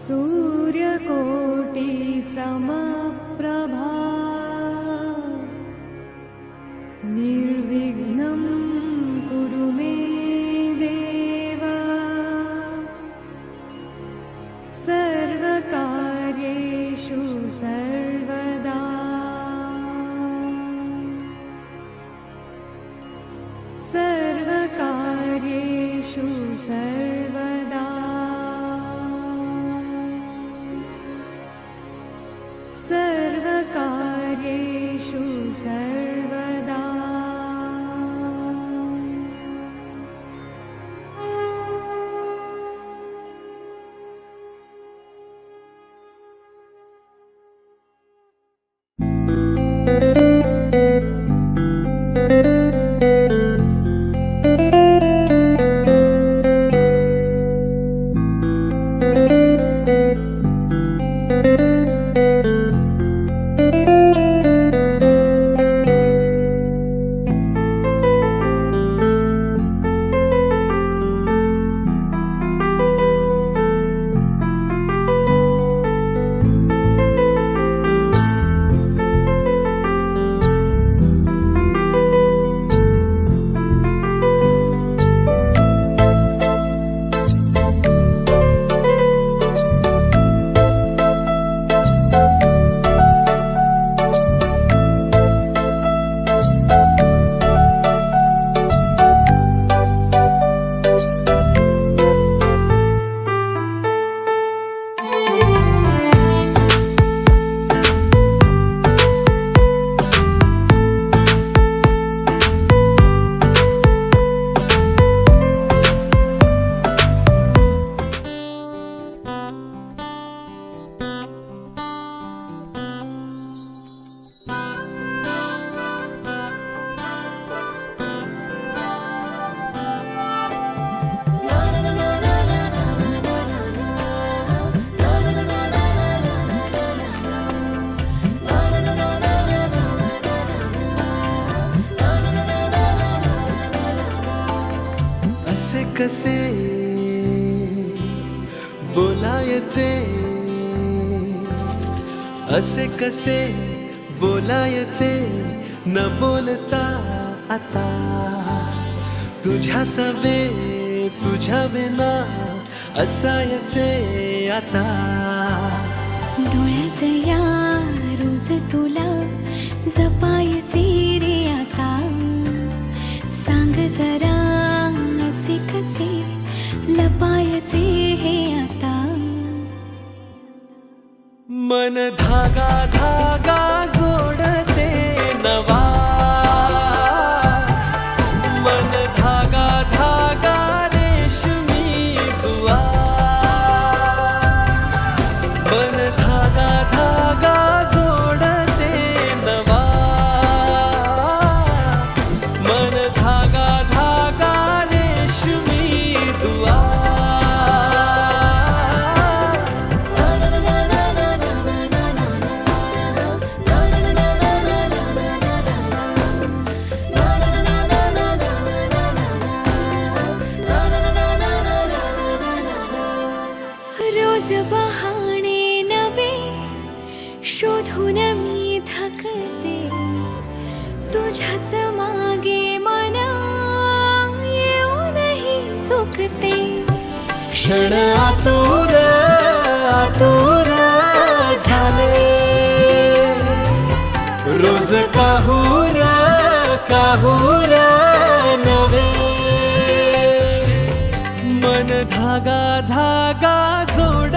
सूर्यकोटि समप्रभा निर्विघ्नं कुरु मे देव सर्वकार्येषु सर्वदा सर्वकार्येषु सर्वदा सर्वकार्येषु सर्वदा असे कसे बोलायचे, असे कसे बोलायचे न बोलता आता तुझ्या सवे तुझ्या विना असायचे आता डोळ्यात या रोज तुला जपायचे रे आता सांग जरा असे कसे लपायचे हे आता मन धागा धागा जोडते नवा मन धागा धागा रेशमी दुआ मन धागा धागा जोडते नवा मन धागा धागा रेशमी दुआ रोज बहाणे नवे शोधून मी थकते तुझ्याच मागे मन येऊनही चुकते क्षण आतुर आतुर झाले रोज काहूर काहूर नवे मन धागा धागा जोड